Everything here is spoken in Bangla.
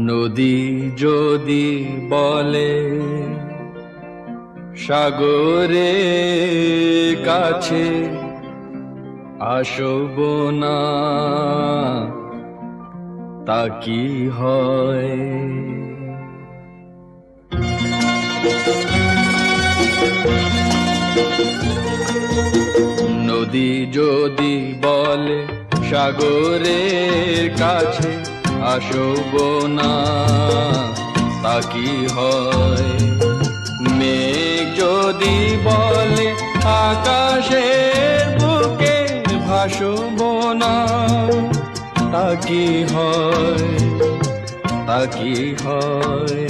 নদী যদি বলে সাগরে কাছে আসব না, তা কি হয়? নদী যদি বলে সাগরের কাছে আসব না, তা কি হয়? মেঘ যদি বলে আকাশের বুকে ভাসব না, তা কি হয়? তা কি হয়?